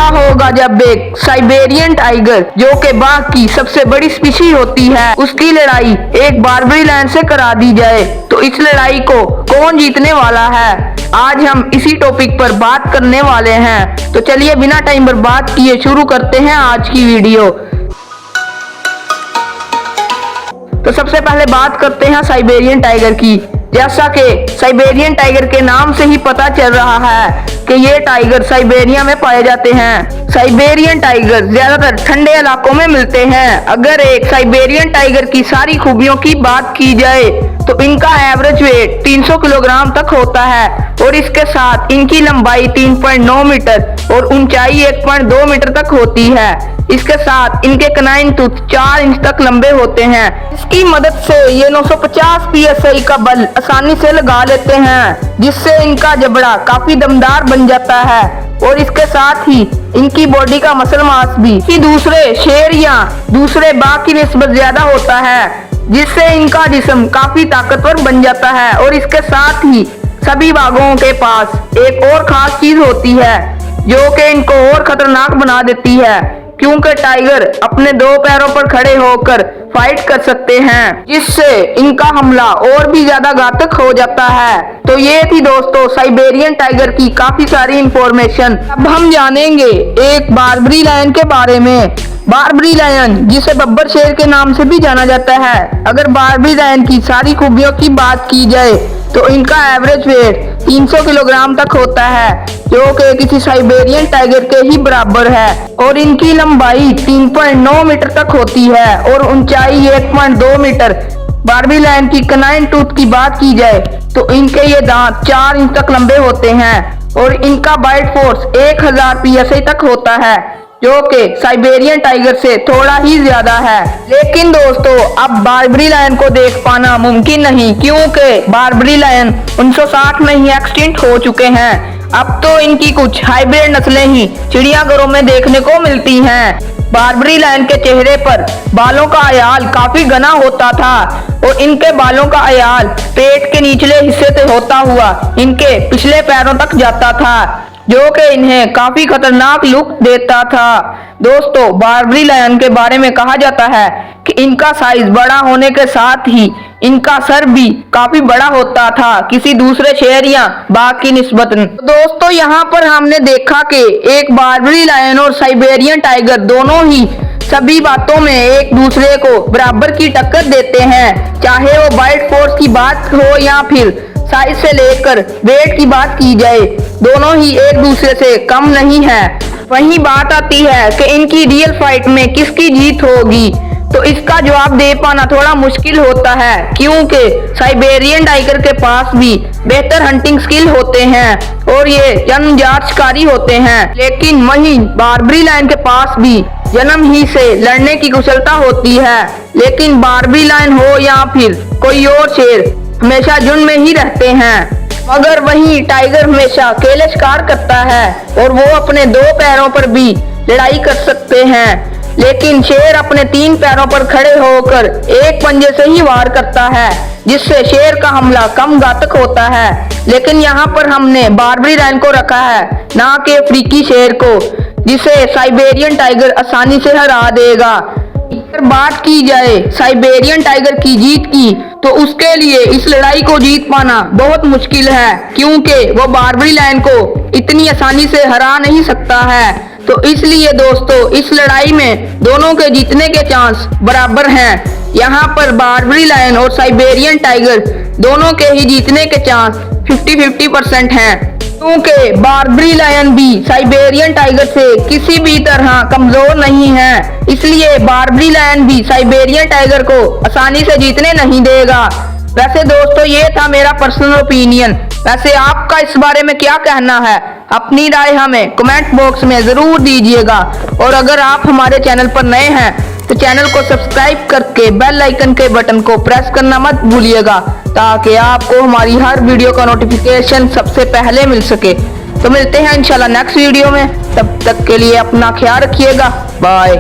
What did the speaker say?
होगा जब एक साइबेरियन टाइगर, जो कि बाघ की सबसे बड़ी स्पीशीज होती है, उसकी लड़ाई एक बारबरी लायन से करा दी जाए, तो इस लड़ाई को कौन जीतने वाला है? आज हम इसी टॉपिक पर बात करने वाले हैं। तो चलिए बिना टाइम बर्बाद किए शुरू करते हैं आज की वीडियो। तो सबसे पहले बात करते हैं साइबेरियन टाइगर की। जैसा कि साइबेरियन टाइगर के नाम से ही पता चल रहा है कि ये टाइगर साइबेरिया में पाए जाते हैं। साइबेरियन टाइगर ज्यादातर ठंडे इलाकों में मिलते हैं। अगर एक साइबेरियन टाइगर की सारी खूबियों की बात की जाए तो इनका एवरेज वेट 300 किलोग्राम तक होता है और इसके साथ इनकी लंबाई 3.9 मीटर और ऊंचाई 1.2 मीटर तक होती है। इसके साथ इनके कनाइन टूथ 4 इंच तक लंबे होते हैं। इसकी मदद से ये 950 psi का बल आसानी से लगा लेते हैं, जिससे इनका जबड़ा काफी दमदार बन जाता है और इसके साथ ही इनकी बॉडी का मसल मास भी दूसरे शेर या दूसरे बाघ की निस्बत ज्यादा होता है, जिससे इनका जिस्म काफी ताकतवर बन जाता है। और इसके साथ ही सभी बाघों के पास एक और खास चीज होती है जो कि इनको और खतरनाक बना देती है, क्योंकि टाइगर अपने 2 पैरों पर खड़े होकर फाइट कर सकते हैं, जिससे इनका हमला और भी ज्यादा घातक हो जाता है। तो ये थी दोस्तों साइबेरियन टाइगर की काफी सारी इंफॉर्मेशन। अब हम जानेंगे एक बारबरी लायन के बारे में। बारबरी लायन, जिसे बब्बर शेर के नाम से भी जाना जाता है, अगर बारबरी लायन की सारी खूबियों की बात की जाए तो इनका एवरेज वेट 300 किलोग्राम तक होता है, जो कि किसी साइबेरियन टाइगर के ही बराबर है। और इनकी लंबाई 3.9 मीटर तक होती है और ऊंचाई 1.2 मीटर। बारबरी लायन की कनाइन टूथ की बात की जाए तो इनके ये दांत 4 इंच तक लंबे होते हैं और इनका बाइट फोर्स 1000 psi तक होता है, जो कि साइबेरियन टाइगर से थोड़ा ही ज्यादा है। लेकिन दोस्तों अब बारबरी लायन को देख पाना मुमकिन नहीं, क्योंकि बारबरी लायन 1960 में ही एक्सटिंक्ट हो चुके हैं। अब तो इनकी कुछ हाइब्रिड नस्लें ही चिड़ियाघरों में देखने को मिलती हैं। बारबरी लायन के चेहरे पर बालों का आयाल काफी घना होता था और इनके बालों का आयाल पेट के निचले हिस्से से होता हुआ इनके पिछले पैरों तक जाता था, जो कि इन्हें काफी खतरनाक लुक देता था। दोस्तों बारबरी लायन के बारे में कहा जाता है कि इनका साइज बड़ा होने के साथ ही इनका सर भी काफी बड़ा होता था किसी दूसरे शेर या बाघ की निस्बत। दोस्तों यहाँ पर हमने देखा कि एक बारबरी लायन और साइबेरियन टाइगर दोनों ही सभी बातों में एक दूसरे को बराबर की टक्कर देते हैं, चाहे वो बाइट फोर्स की बात हो या फिर साइज से लेकर वेट की बात की जाए, दोनों ही एक दूसरे से कम नहीं है। वहीं बात आती है कि इनकी रियल फाइट में किसकी जीत होगी, तो इसका जवाब दे पाना थोड़ा मुश्किल होता है, क्योंकि साइबेरियन टाइगर के पास भी बेहतर हंटिंग स्किल होते हैं और ये जन्मजात शिकारी होते हैं। लेकिन वहीं बारबरी लायन के पास भी जन्म ही से लड़ने की कुशलता होती है। लेकिन बारबरी लायन हो या फिर कोई और शेर हमेशा झुंड में ही रहते हैं, मगर वहीं टाइगर हमेशा अकेले शिकार करता है और वो अपने 2 पैरों पर भी लड़ाई कर सकते हैं। लेकिन शेर अपने 3 पैरों पर खड़े होकर एक पंजे से ही वार करता है, जिससे शेर का हमला कम घातक होता है। लेकिन यहाँ पर हमने बारबरी लायन को रखा है, ना कि अफ्रीकी शेर को, जिसे साइबेरियन टाइगर आसानी से हरा देगा। अगर बात की जाए साइबेरियन टाइगर की जीत की, तो उसके लिए इस लड़ाई को जीत पाना बहुत मुश्किल है, क्योंकि वो बारबरी लायन को इतनी आसानी से हरा नहीं सकता है। तो इसलिए दोस्तों इस लड़ाई में दोनों के जीतने के चांस बराबर हैं। यहाँ पर बारबरी लायन और साइबेरियन टाइगर दोनों के ही जीतने के चांस 50-50% हैं, क्योंकि बारबरी लायन भी साइबेरियन टाइगर से किसी भी तरह कमजोर नहीं है। इसलिए बारबरी लायन भी साइबेरियन टाइगर को आसानी से जीतने नहीं देगा। वैसे दोस्तों ये था मेरा पर्सनल ओपिनियन। वैसे आपका इस बारे में क्या कहना है? अपनी राय हमें कमेंट बॉक्स में जरूर दीजिएगा। और अगर आप हमारे चैनल पर नए हैं तो चैनल को सब्सक्राइब करके बेल आइकन के बटन को प्रेस करना मत भूलिएगा, ताकि आपको हमारी हर वीडियो का नोटिफिकेशन सबसे पहले मिल सके। तो मिलते हैं इंशाल्लाह नेक्स्ट वीडियो में, तब तक के लिए अपना ख्याल रखिएगा। बाय।